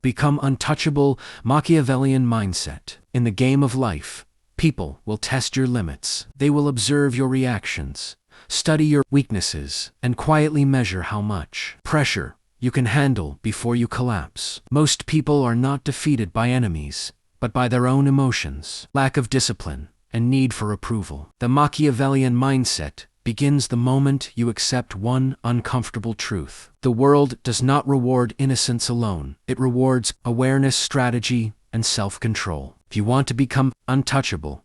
Become untouchable. Machiavellian mindset. In the game of life, people will test your limits. They will observe your reactions, study your weaknesses, and quietly measure how much pressure you can handle before you collapse. Most people are not defeated by enemies, but by their own emotions, lack of discipline, and need for approval. The Machiavellian mindset begins the moment you accept one uncomfortable truth. The world does not reward innocence alone. It rewards awareness, strategy, and self-control. If you want to become untouchable,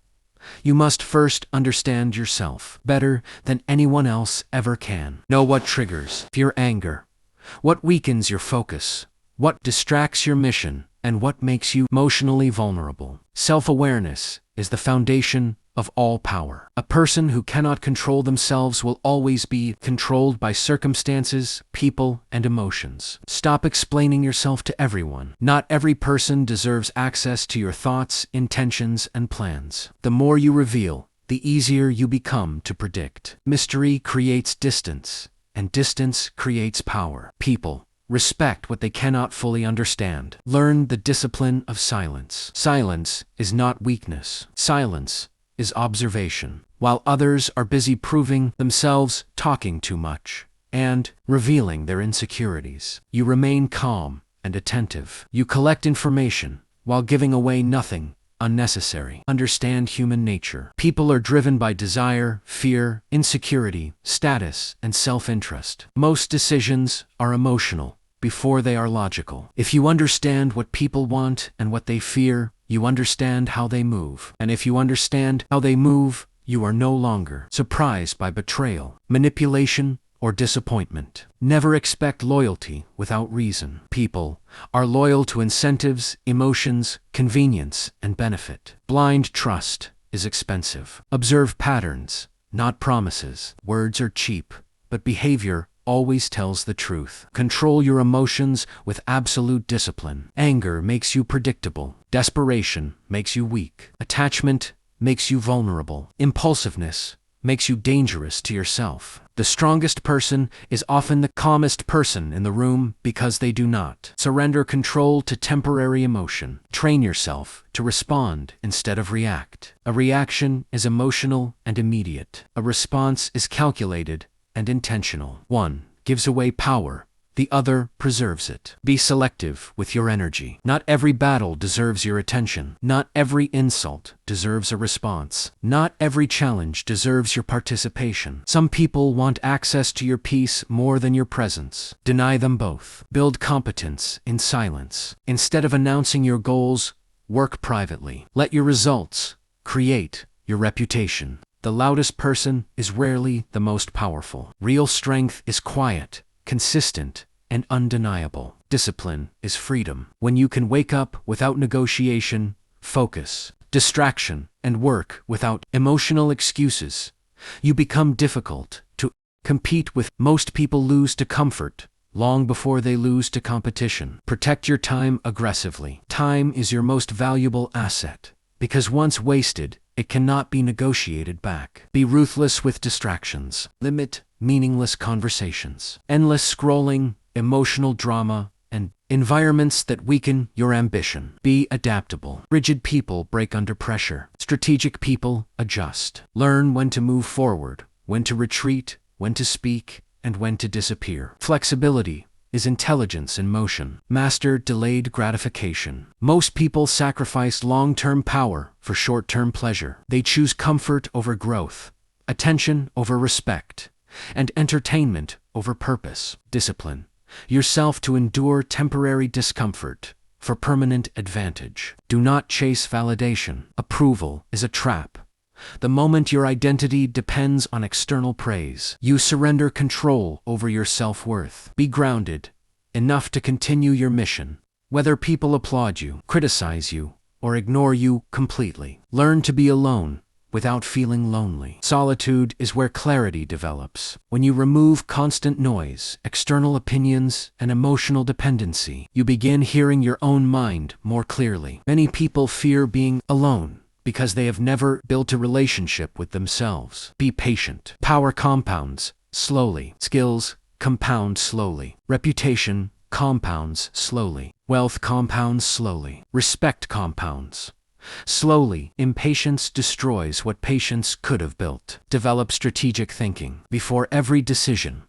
you must first understand yourself better than anyone else ever can. Know what triggers your anger, what weakens your focus, what distracts your mission, and what makes you emotionally vulnerable. Self-awareness is the foundation of all power. A person who cannot control themselves will always be controlled by circumstances, people, and emotions. Stop explaining yourself to everyone. Not every person deserves access to your thoughts, intentions, and plans. The more you reveal, the easier you become to predict. Mystery creates distance, and distance creates power. People respect what they cannot fully understand. Learn the discipline of silence. Silence is not weakness. Silence is observation. While others are busy proving themselves, talking too much, and revealing their insecurities, you remain calm and attentive. You collect information while giving away nothing unnecessary. Understand human nature. People are driven by desire, fear, insecurity, status, and self-interest. Most decisions are emotional before they are logical. If you understand what people want and what they fear, you understand how they move. And if you understand how they move, you are no longer surprised by betrayal, manipulation, or disappointment. Never expect loyalty without reason. People are loyal to incentives, emotions, convenience, and benefit. Blind trust is expensive. Observe patterns, not promises. Words are cheap, but behavior always tells the truth. Control your emotions with absolute discipline. Anger makes you predictable. Desperation makes you weak. Attachment makes you vulnerable. Impulsiveness makes you dangerous to yourself. The strongest person is often the calmest person in the room because they do not surrender control to temporary emotion. Train yourself to respond instead of react. A reaction is emotional and immediate. A response is calculated and intentional. One gives away power, the other preserves it. Be selective with your energy. Not every battle deserves your attention. Not every insult deserves a response. Not every challenge deserves your participation. Some people want access to your peace more than your presence. Deny them both. Build competence in silence. Instead of announcing your goals, work privately. Let your results create your reputation. The loudest person is rarely the most powerful. Real strength is quiet, consistent, and undeniable. Discipline is freedom. When you can wake up without negotiation, focus, distraction, and work without emotional excuses, you become difficult to compete with. Most people lose to comfort long before they lose to competition. Protect your time aggressively. Time is your most valuable asset, because once wasted, it cannot be negotiated back. Be ruthless with distractions. Limit meaningless conversations. Endless scrolling, emotional drama, and environments that weaken your ambition. Be adaptable. Rigid people break under pressure. Strategic people adjust. Learn when to move forward, when to retreat, when to speak, and when to disappear. Flexibility is intelligence in motion. Master delayed gratification. Most people sacrifice long-term power for short-term pleasure. They choose comfort over growth, attention over respect, and entertainment over purpose. Discipline yourself to endure temporary discomfort for permanent advantage. Do not chase validation. Approval is a trap. The moment your identity depends on external praise, you surrender control over your self-worth. Be grounded enough to continue your mission, whether people applaud you, criticize you, or ignore you completely. Learn to be alone without feeling lonely. Solitude is where clarity develops. When you remove constant noise, external opinions, and emotional dependency, you begin hearing your own mind more clearly. Many people fear being alone because they have never built a relationship with themselves. Be patient. Power compounds slowly. Skills compound slowly. Reputation compounds slowly. Wealth compounds slowly. Respect compounds slowly. Impatience destroys what patience could have built. Develop strategic thinking. Before every decision,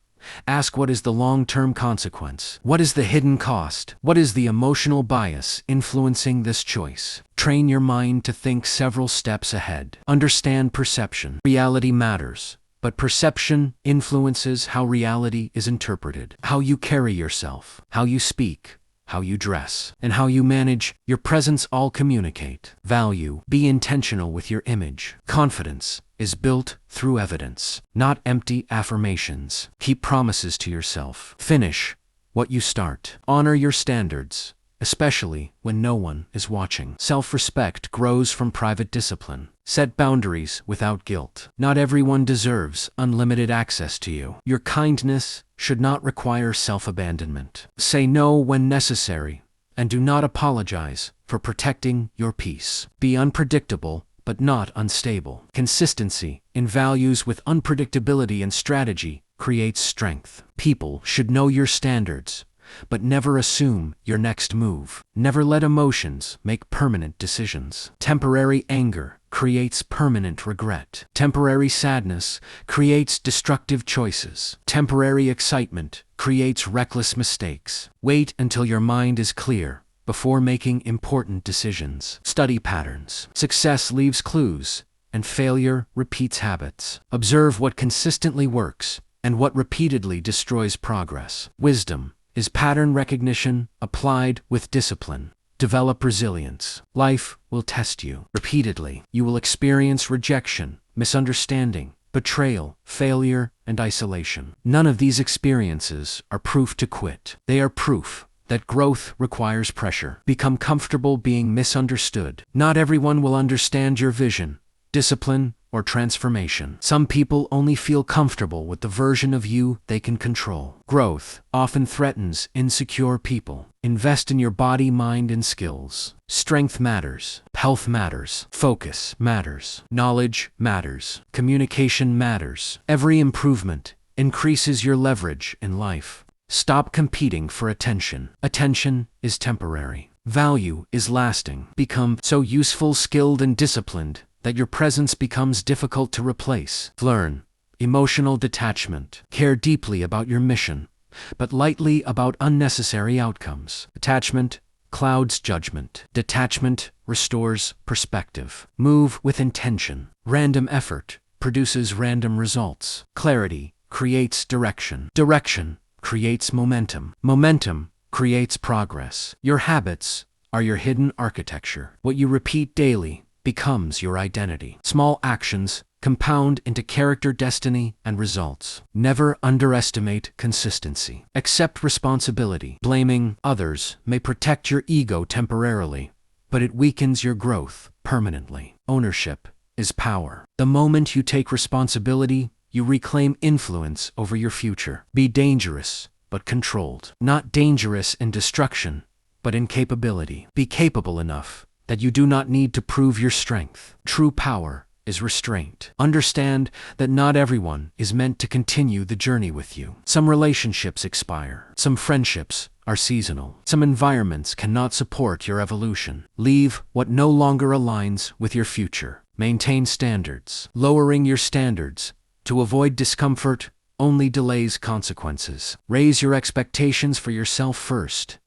ask, what is the long-term consequence? What is the hidden cost? What is the emotional bias influencing this choice? Train your mind to think several steps ahead. Understand perception. Reality matters, but perception influences how reality is interpreted. How you carry yourself, how you speak, how you dress, and how you manage your presence all communicate. Value. Be intentional with your image. Confidence is built through evidence, not empty affirmations. Keep promises to yourself. Finish what you start. Honor your standards, especially when no one is watching. Self-respect grows from private discipline. Set boundaries without guilt. Not everyone deserves unlimited access to you. Your kindness should not require self-abandonment. Say no when necessary, and do not apologize for protecting your peace. Be unpredictable, but not unstable. Consistency in values with unpredictability and strategy creates strength. People should know your standards, but never assume your next move. Never let emotions make permanent decisions. Temporary anger creates permanent regret. Temporary sadness creates destructive choices. Temporary excitement creates reckless mistakes. Wait until your mind is clear before making important decisions. Study patterns. Success leaves clues, and failure repeats habits. Observe what consistently works and what repeatedly destroys progress. Wisdom is pattern recognition applied with discipline. Develop resilience. Life will test you repeatedly. You will experience rejection, misunderstanding, betrayal, failure, and isolation. None of these experiences are proof to quit. They are proof that growth requires pressure. Become comfortable being misunderstood. Not everyone will understand your vision, discipline, or transformation. Some people only feel comfortable with the version of you they can control. Growth often threatens insecure people. Invest in your body, mind, and skills. Strength matters. Health matters. Focus matters. Knowledge matters. Communication matters. Every improvement increases your leverage in life. Stop competing for attention. Attention is temporary. Value is lasting. Become so useful, skilled, and disciplined that your presence becomes difficult to replace. Learn emotional detachment. Care deeply about your mission, but lightly about unnecessary outcomes. Attachment clouds judgment. Detachment restores perspective. Move with intention. Random effort produces random results. Clarity creates direction. Direction creates momentum. Momentum creates progress. Your habits are your hidden architecture. What you repeat daily becomes your identity. Small actions compound into character, destiny, and results. Never underestimate consistency. Accept responsibility. Blaming others may protect your ego temporarily, but it weakens your growth permanently. Ownership is power. The moment you take responsibility, you reclaim influence over your future. Be dangerous, but controlled. Not dangerous in destruction, but in capability. Be capable enough that you do not need to prove your strength. True power is restraint. Understand that not everyone is meant to continue the journey with you. Some relationships expire. Some friendships are seasonal. Some environments cannot support your evolution. Leave what no longer aligns with your future. Maintain standards. Lowering your standards to avoid discomfort only delays consequences. Raise your expectations for yourself first,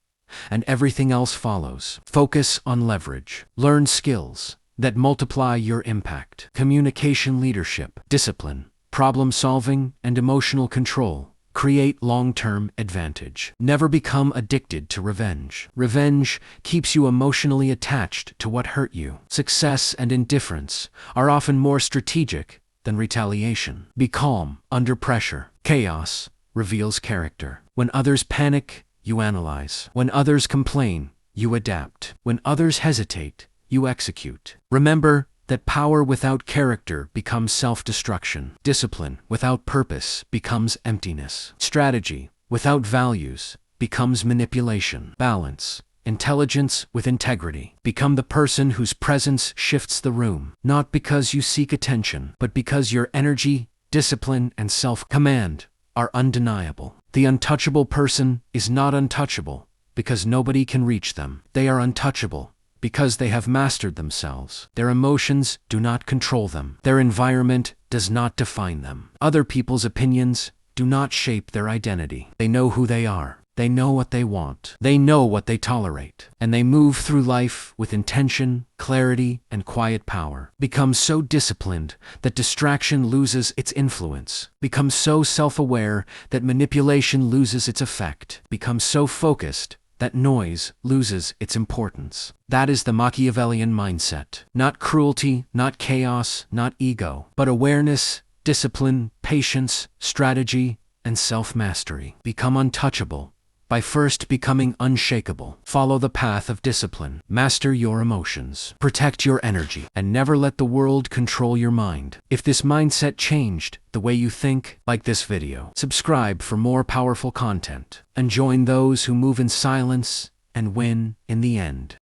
and everything else follows. Focus on leverage. Learn skills that multiply your impact. Communication, leadership, discipline, problem solving, and emotional control create long-term advantage. Never become addicted to revenge. Revenge keeps you emotionally attached to what hurt you. Success and indifference are often more strategic than retaliation. Be calm under pressure. Chaos reveals character. When others panic, you analyze. When others complain, you adapt. When others hesitate, you execute. Remember that power without character becomes self-destruction. Discipline without purpose becomes emptiness. Strategy without values becomes manipulation. Balance, intelligence with integrity. Become the person whose presence shifts the room, not because you seek attention, but because your energy, discipline, and self-command are undeniable. The untouchable person is not untouchable because nobody can reach them. They are untouchable because they have mastered themselves. Their emotions do not control them. Their environment does not define them. Other people's opinions do not shape their identity. They know who they are. They know what they want. They know what they tolerate. And they move through life with intention, clarity, and quiet power. Become so disciplined that distraction loses its influence. Become so self-aware that manipulation loses its effect. Become so focused that noise loses its importance. That is the Machiavellian mindset. Not cruelty, not chaos, not ego, but awareness, discipline, patience, strategy, and self-mastery. Become untouchable by first becoming unshakable. Follow the path of discipline. Master your emotions. Protect your energy. And never let the world control your mind. If this mindset changed the way you think, like this video. Subscribe for more powerful content. And join those who move in silence and win in the end.